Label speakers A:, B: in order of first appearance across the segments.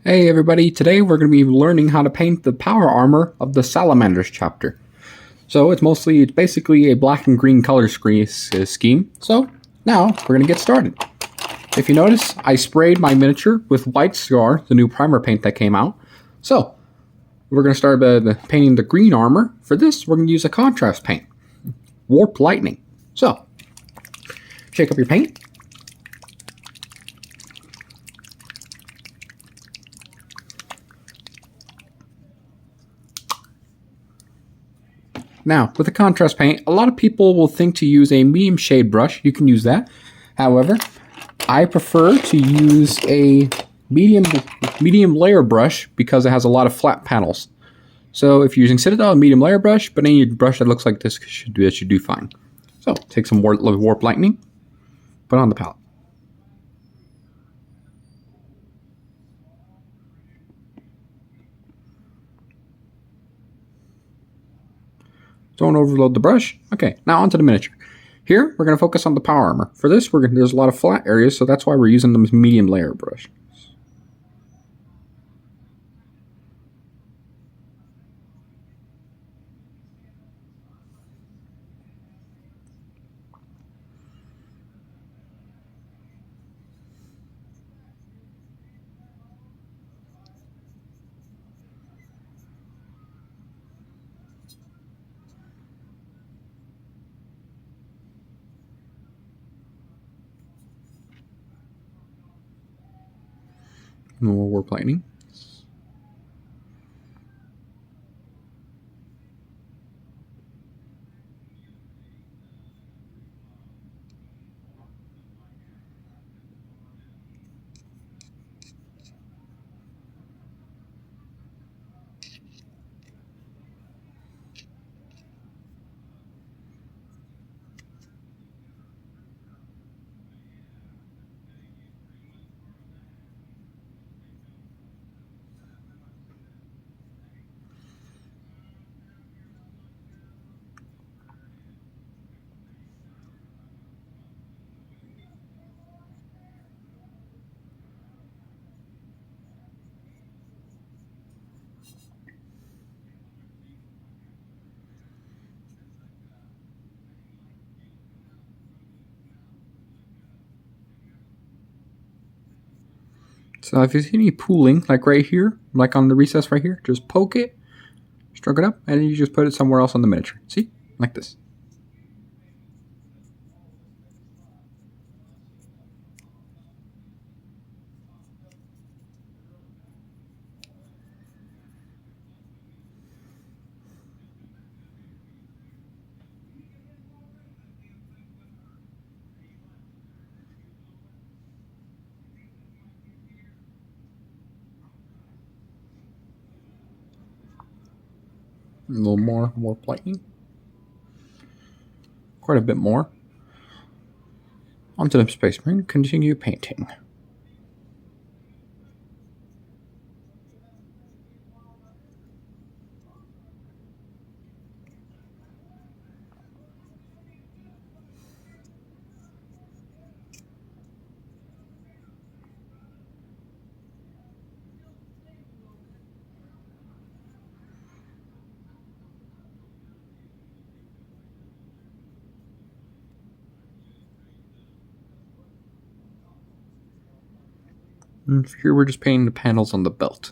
A: Hey everybody, today we're going to be learning how to paint the power armor of the salamanders chapter. So it's basically a black and green color scheme. So now we're going to get started. If you notice, I sprayed my miniature with white scar, the new primer paint that came out. So we're going to start painting the green armor. For this, we're going to use a contrast paint, Warp Lightning. So shake up your paint. Now, with the contrast paint, a lot of people will think to use a medium shade brush. You can use that. However, I prefer to use a medium layer brush because it has a lot of flat panels. So if you're using Citadel, a medium layer brush, but any brush that looks like this should do fine. So take some Warp Lightning, put it on the palette. Don't overload the brush. Okay, now onto the miniature. Here, we're going to focus on the power armor. For this, there's a lot of flat areas, so that's why we're using the medium layer brush. More Warp Lightning. So if you see any pooling, like right here, like on the recess right here, just poke it, stroke it up, and then you just put it somewhere else on the miniature. See? Like this. A little more Warp Lightning. Quite a bit more. Onto the Space Marine, continue painting. And here we're just painting the panels on the belt.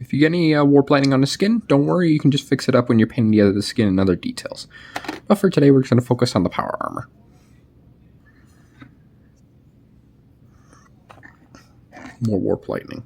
A: If you get any Warp Lightning on the skin, don't worry, you can just fix it up when you're painting the other skin and other details. But for today, we're just going to focus on the power armor. More warp lightning.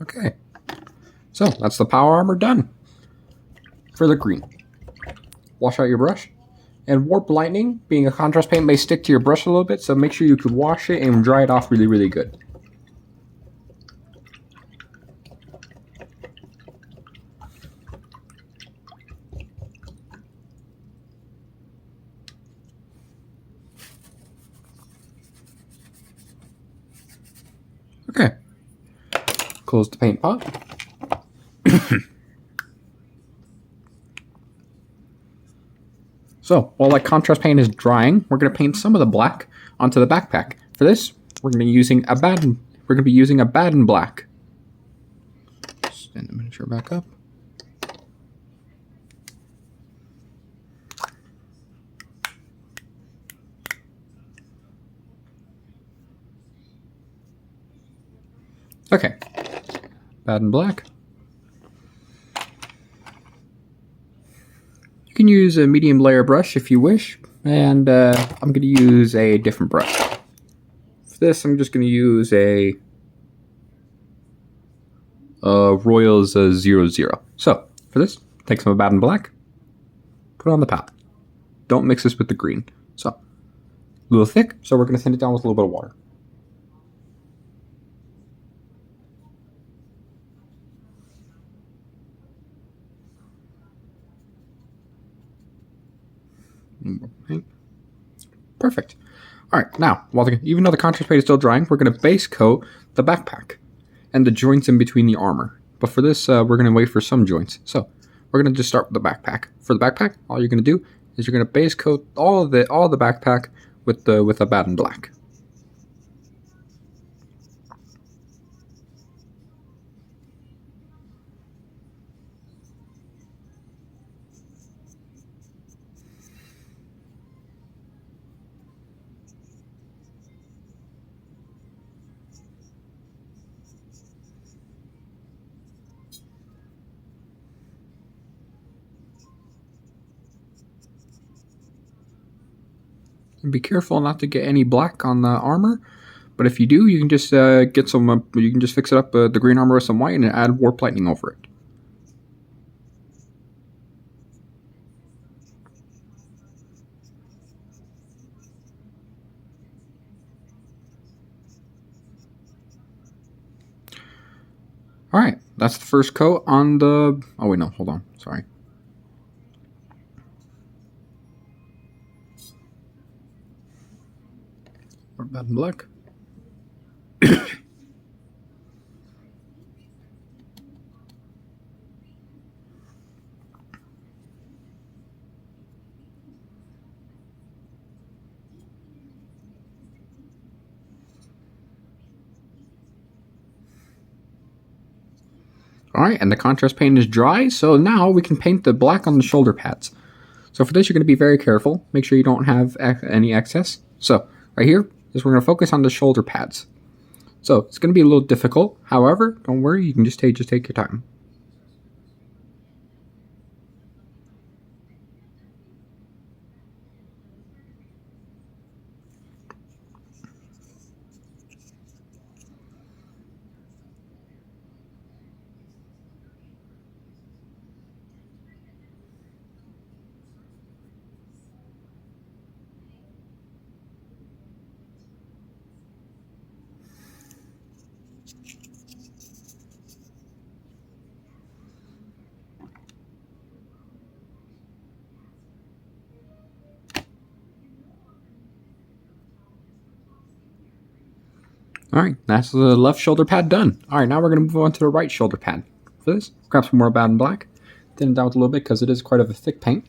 A: Okay, so that's the power armor done. For the green, wash out your brush. And warp lightning, being a contrast paint, may stick to your brush a little bit, so make sure you could wash it and dry it off really, really good. Okay, close the paint pot. So, while that contrast paint is drying, we're going to paint some of the black onto the backpack. For this, we're going to be using a Baden black. Stand the miniature back up. Okay, Baden black. You can use a medium layer brush if you wish, and I'm going to use a different brush. For this, I'm just going to use a Royals 00. So, for this, take some Baden black, put it on the palette. Don't mix this with the green. So, a little thick, so we're going to thin it down with a little bit of water. Perfect. All right, now, even though the contrast paint is still drying, we're going to base coat the backpack and the joints in between the armor. But for this, we're going to wait for some joints. So we're going to just start with the backpack. For the backpack, all you're going to do is you're going to base coat all the backpack with a Baden black. And be careful not to get any black on the armor. But if you do, you can just get some. You can just fix it up the green armor with some white and add warp lightning over it. All right, that's the first coat on the. Oh wait, no, hold on. Sorry. Baden black. Alright, and the contrast paint is dry, so now we can paint the black on the shoulder pads. So for this, you're going to be very careful. Make sure you don't have any excess. So right here is we're going to focus on the shoulder pads. So it's going to be a little difficult. However, don't worry, you can just take your time. All right, that's the left shoulder pad done. All right, now we're going to move on to the right shoulder pad. For this, grab some more Bad and Black, thin it out a little bit because it is quite of a thick paint.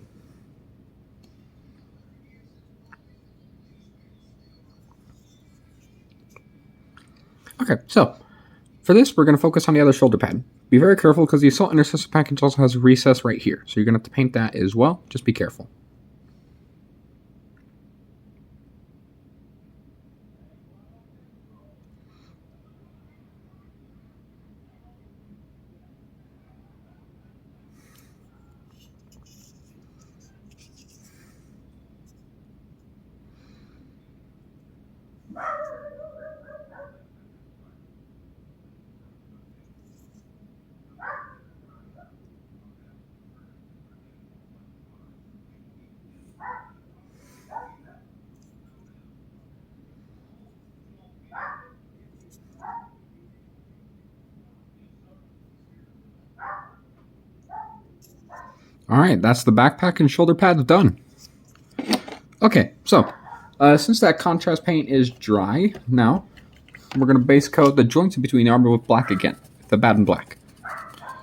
A: Okay, so for this, we're going to focus on the other shoulder pad. Be very careful because the Assault Intercessor package also has a recess right here, so you're going to have to paint that as well. Just be careful. All right, that's the backpack and shoulder pads done. Okay, so since that contrast paint is dry, now we're going to base coat the joints in between the armor with black again, the Bad and Black.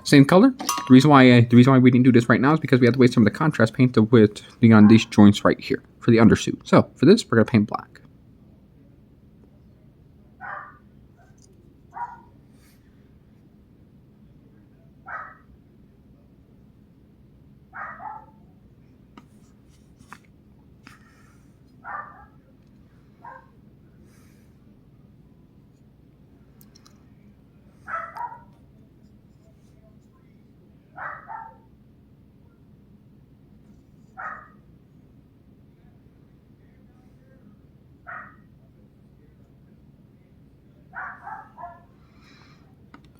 A: Same color. The reason why we didn't do this right now is because we had to waste some of the contrast paint to put on these joints right here for the undersuit. So for this, we're going to paint black.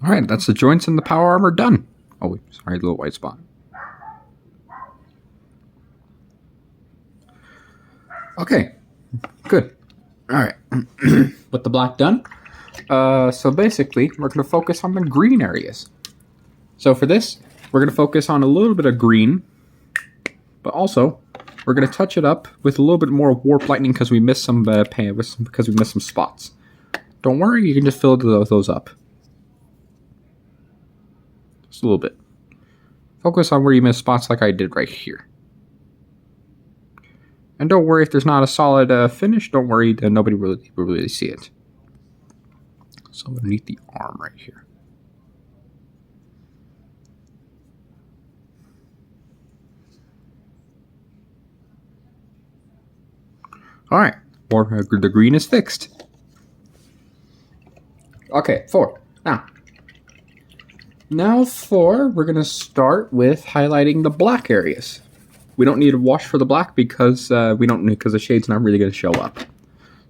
A: All right, that's the joints and the power armor done. Oh, sorry, little white spot. Okay, good. All right, with the black done. So basically, we're going to focus on the green areas. So for this, we're going to focus on a little bit of green, but also we're going to touch it up with a little bit more warp lightning because we missed some because we missed some spots. Don't worry, you can just fill those up. Just a little bit. Focus on where you missed spots like I did right here. And don't worry if there's not a solid finish. Don't worry, nobody will really see it. So underneath the arm right here. All right, the green is fixed. Okay, 4. Now 4, we're going to start with highlighting the black areas. We don't need a wash for the black because the shade's not really going to show up.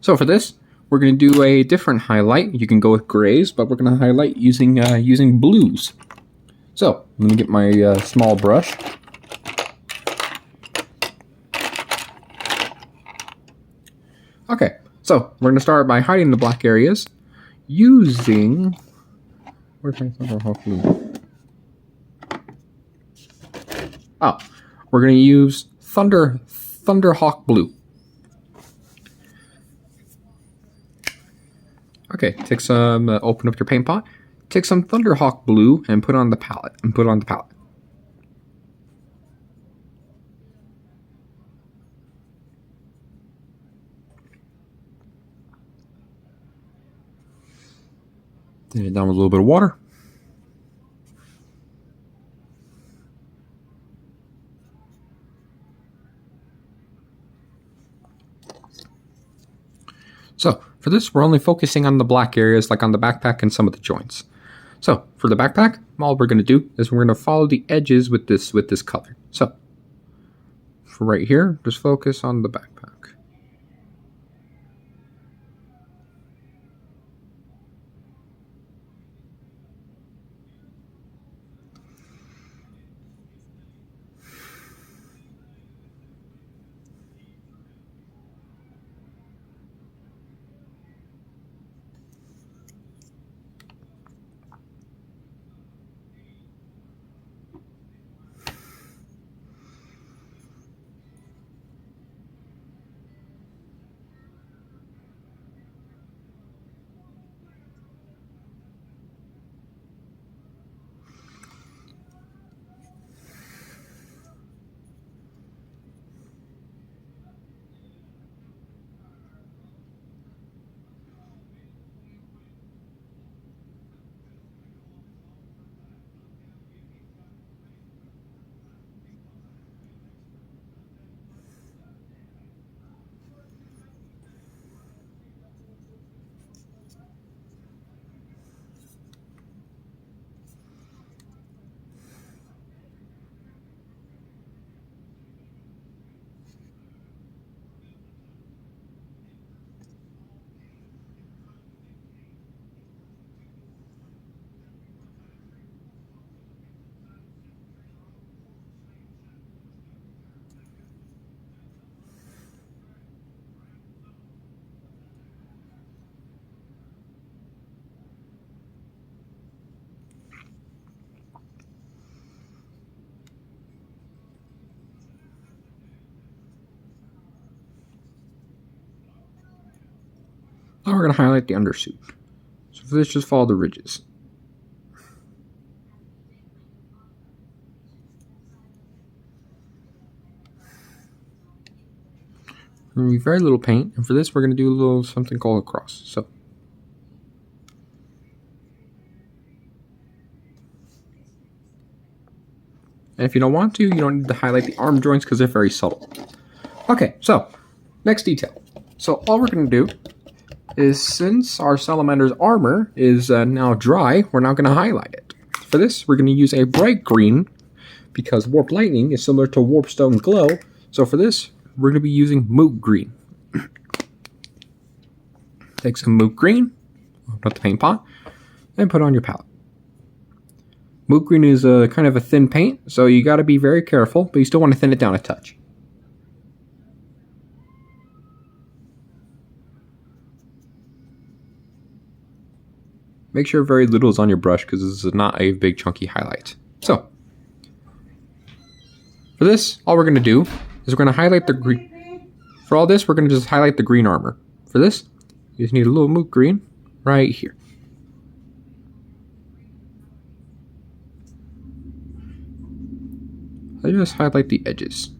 A: So for this, we're going to do a different highlight. You can go with grays, but we're going to highlight using blues. So let me get my small brush. Okay, so we're going to start by hiding the black areas using... Where's my Thunderhawk blue? Oh, we're going to use Thunderhawk blue. Okay, take some. Open up your paint pot. Take some Thunderhawk blue and put it on the palette. Then it down with a little bit of water. So for this, we're only focusing on the black areas, like on the backpack and some of the joints. So for the backpack, all we're going to do is we're going to follow the edges with this color. So for right here, just focus on the backpack. Now we're going to highlight the undersuit. So for this, just follow the ridges. Going to be very little paint, and for this we're going to do a little something called a cross. So and if you don't want to, you don't need to highlight the arm joints because they're very subtle. Okay, so next detail. So all we're going to do is, since our salamander's armor is now dry, we're now going to highlight it. For this, we're going to use a bright green because warp lightning is similar to warpstone glow. So for this, we're going to be using moot green. Take some moot green, not the paint pot, and put it on your palette. Moot green is a kind of a thin paint, so you got to be very careful, but you still want to thin it down a touch. Make sure very little is on your brush because this is not a big chunky highlight. So, for this, all we're going to do is we're going to highlight the green. For all this, we're going to just highlight the green armor. For this, you just need a little moot green right here. I just highlight the edges.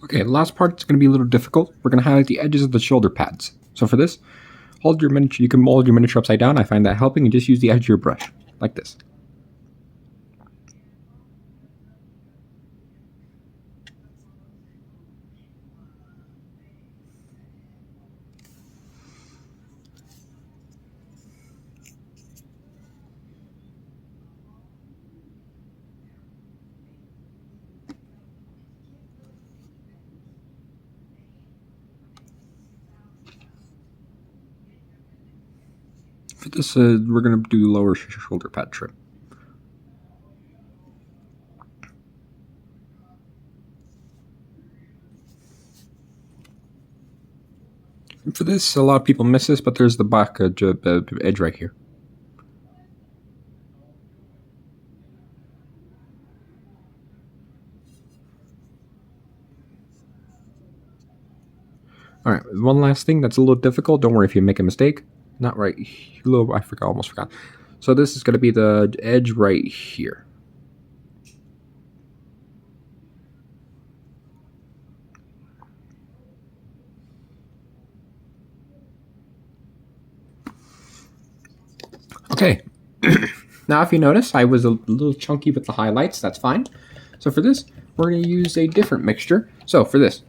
A: Okay, the last part is going to be a little difficult. We're going to highlight the edges of the shoulder pads. So for this, hold your miniature. You can mold your miniature upside down. I find that helping, and just use the edge of your brush like this. For this, we're going to do lower shoulder pad trim. And for this, a lot of people miss this, but there's the back edge right here. Alright, one last thing that's a little difficult. Don't worry if you make a mistake. Not right. I almost forgot. So this is going to be the edge right here. Okay. Now if you notice, I was a little chunky with the highlights. That's fine. So for this, we're going to use a different mixture. So for this,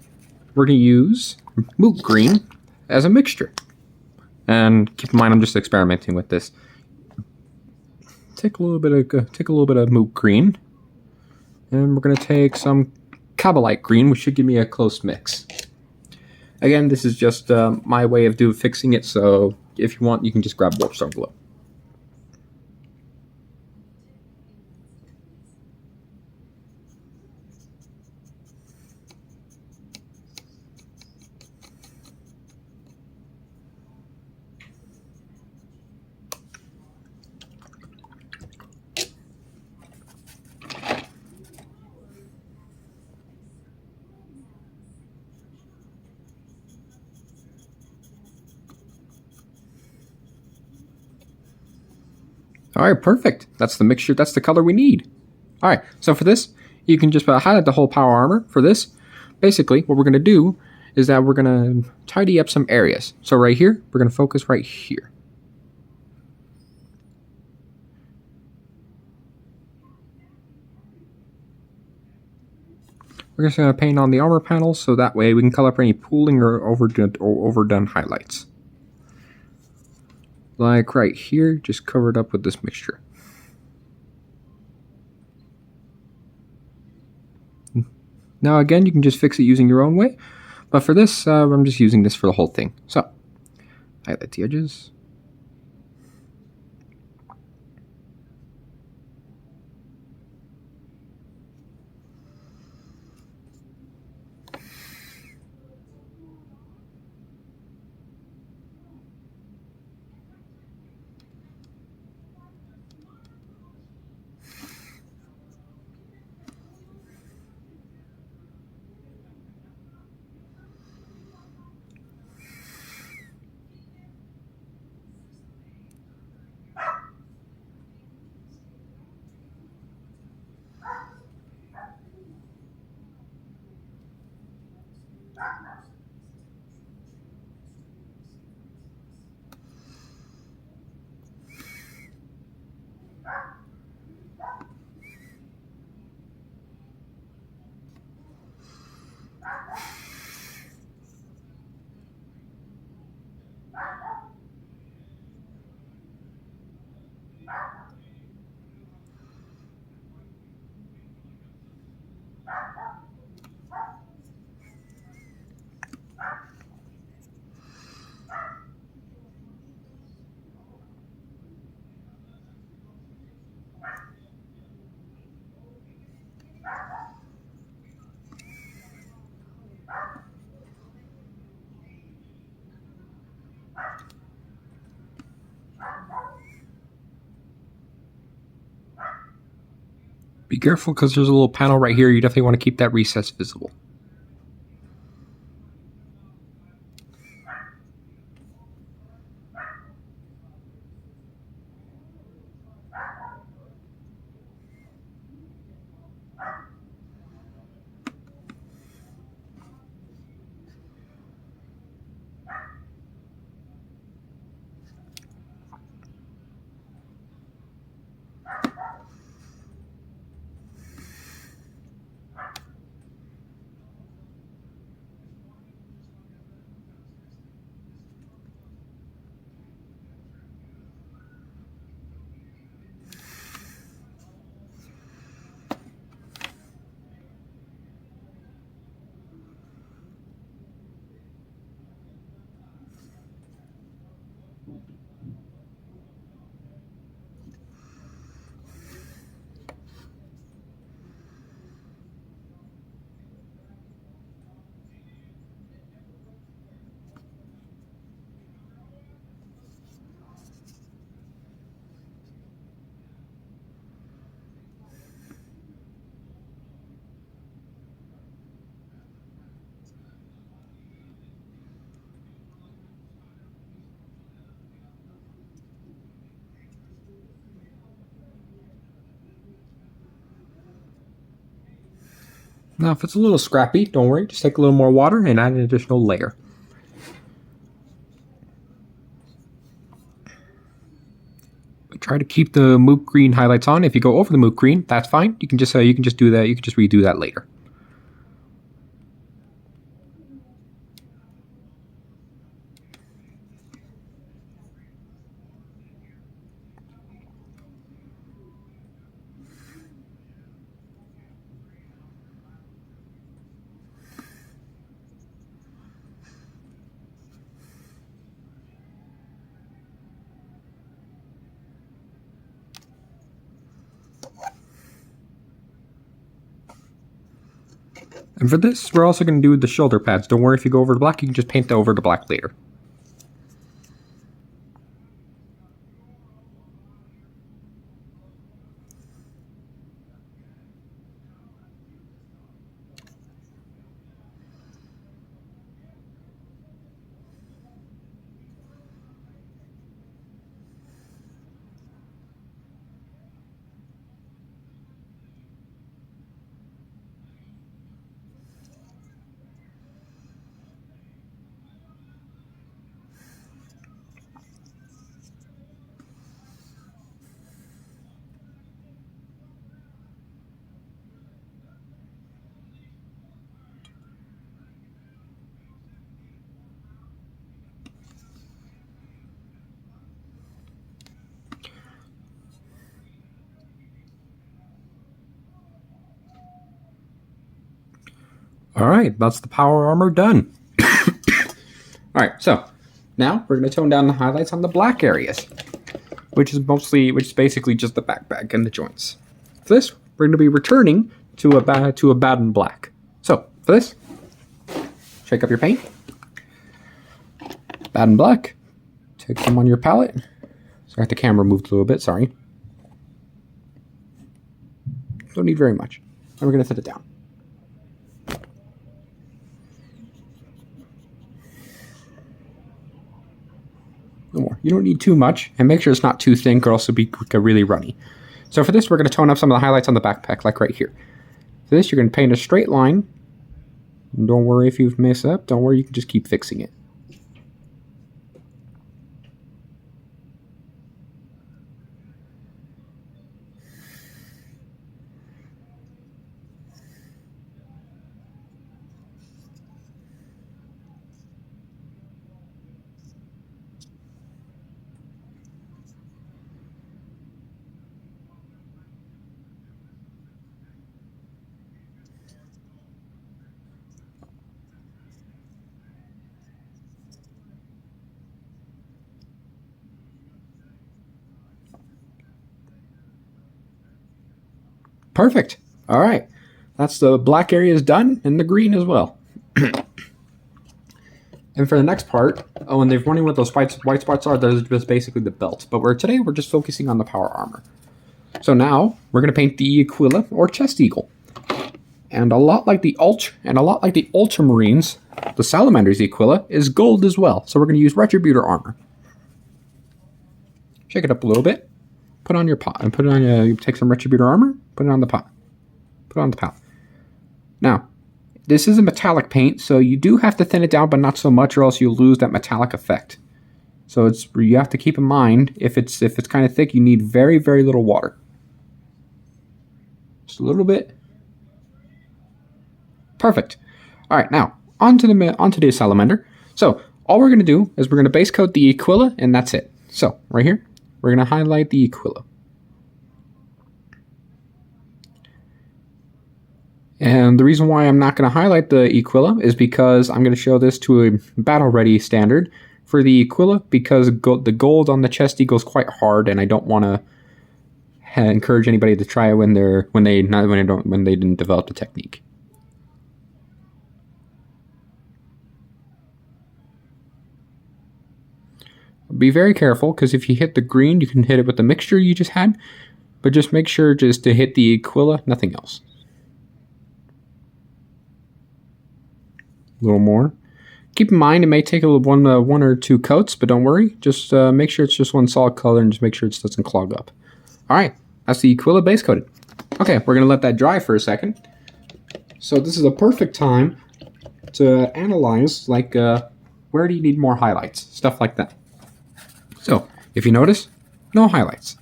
A: we're going to use moot green as a mixture. And keep in mind, I'm just experimenting with this. Take a little bit of moot green, and we're going to take some cabalite green, which should give me a close mix. Again, this is just my way of fixing it. So if you want, you can just grab warpstone glue. All right, perfect. That's the mixture. That's the color we need. All right, so for this, you can just highlight the whole power armor. For this, basically, what we're going to do is that we're going to tidy up some areas. So right here, we're going to focus right here. We're just going to paint on the armor panels, so that way we can color up any pooling or overdone highlights. Like right here, just cover it up with this mixture. Now again, you can just fix it using your own way, but for this, I'm just using this for the whole thing. So, highlight the edges. Be careful because there's a little panel right here. You definitely want to keep that recess visible. Now, if it's a little scrappy, don't worry. Just take a little more water and add an additional layer. Try to keep the moot green highlights on. If you go over the moot green, that's fine. You can just do that. You can just redo that later. And for this, we're also going to do the shoulder pads. Don't worry if you go over the black, you can just paint over the black later. Alright, that's the power armor done. Alright, so now we're going to tone down the highlights on the black areas, which is basically just the backpack and the joints. For this, we're going to be returning to a Baden black. So, for this, shake up your paint. Baden black. Take some on your palette. Sorry, the camera moved a little bit, sorry. Don't need very much. And we're going to set it down. No more. You don't need too much, and make sure it's not too thin, or else it'll be really runny. So for this, we're going to tone up some of the highlights on the backpack, like right here. For this, you're going to paint a straight line. And don't worry if you've messed up. Don't worry, you can just keep fixing it. Perfect. All right. That's the black areas done, and the green as well. And for the next part, oh, and they're wondering what those white spots are. Those are just basically the belts. But today we're just focusing on the power armor. So now we're going to paint the Aquila or chest eagle, and a lot like the ultramarines, the salamanders Aquila is gold as well. So we're going to use retributor armor. Shake it up a little bit. Put it on your pot and put it on. You take some retributor armor. Put it on the pot. Put it on the palette. Now, this is a metallic paint, so you do have to thin it down, but not so much, or else you'll lose that metallic effect. So you have to keep in mind if it's kind of thick, you need very, very little water. Just a little bit. Perfect. All right, now onto the salamander. So all we're going to do is we're going to base coat the Aquila, and that's it. So right here, we're going to highlight the Aquila. And the reason why I'm not going to highlight the Aquila is because I'm going to show this to a battle-ready standard for the Aquila, because the gold on the chest eagle is quite hard, and I don't want to encourage anybody to try it when they didn't develop the technique. Be very careful, because if you hit the green, you can hit it with the mixture you just had, but just make sure just to hit the Aquila, nothing else. A little more. Keep in mind it may take one or two coats, but don't worry. Just make sure it's just one solid color, and just make sure it doesn't clog up. All right, that's the Aquila base coated. Okay, we're gonna let that dry for a second. So this is a perfect time to analyze, like, where do you need more highlights? Stuff like that. So, if you notice, no highlights.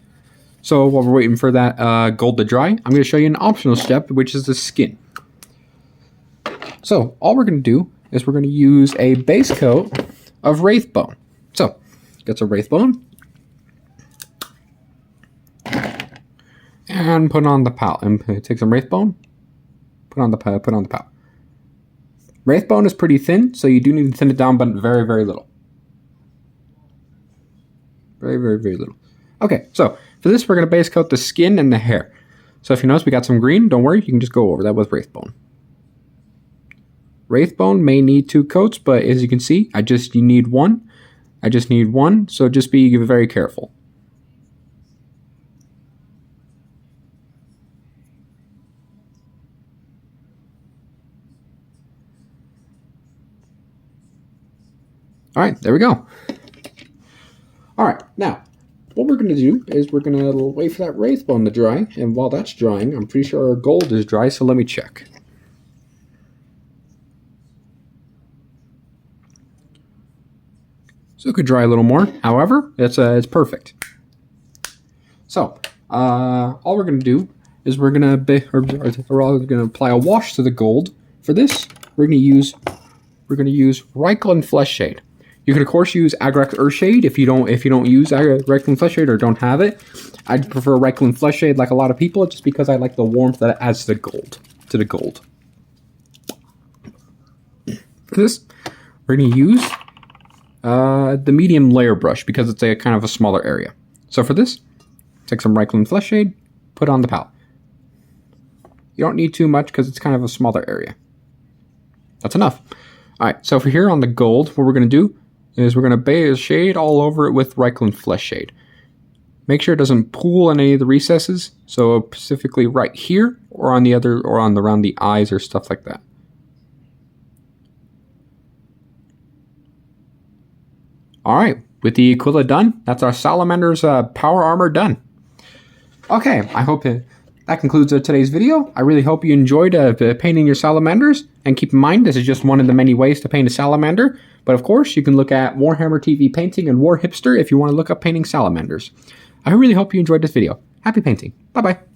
A: So while we're waiting for that gold to dry, I'm going to show you an optional step, which is the skin. So all we're going to do is we're going to use a base coat of wraithbone. So get some wraithbone and put on the palette. And take some wraithbone, put on the palette. Wraithbone is pretty thin, so you do need to thin it down, but very, very little. Very, very, very little. Okay, so for this, we're going to base coat the skin and the hair. So if you notice we got some green, don't worry, you can just go over that with wraithbone. Wraithbone may need 2 coats, but as you can see, you need one. I just need one, so just be very careful. All right, there we go. All right, now, what we're going to do is we're going to wait for that wraithbone to dry, and while that's drying, I'm pretty sure our gold is dry, so let me check. So it could dry a little more. However, it's perfect. So all we're going to do is we're going to apply a wash to the gold. For this, we're going to use Reikland Flesh Shade. You could of course use Agrek Earthshade if you don't use Reikland Flesh Shade or don't have it. I'd prefer Reikland Flesh Shade like a lot of people, just because I like the warmth that it adds to the gold. For this, we're going to use the medium layer brush because it's a kind of a smaller area. So for this, take some Reikland Flesh Shade, put on the palette. You don't need too much because it's kind of a smaller area. That's enough. All right, so for here on the gold, what we're going to do is we're going to base shade all over it with Reikland Flesh Shade. Make sure it doesn't pool in any of the recesses, so specifically right here or on the other or on around the eyes or stuff like that. All right, with the Aquila done, that's our Salamander's power armor done. Okay, I hope that concludes today's video. I really hope you enjoyed painting your salamanders. And keep in mind, this is just one of the many ways to paint a salamander. But of course, you can look at Warhammer TV Painting and War Hipster if you want to look up painting salamanders. I really hope you enjoyed this video. Happy painting. Bye-bye.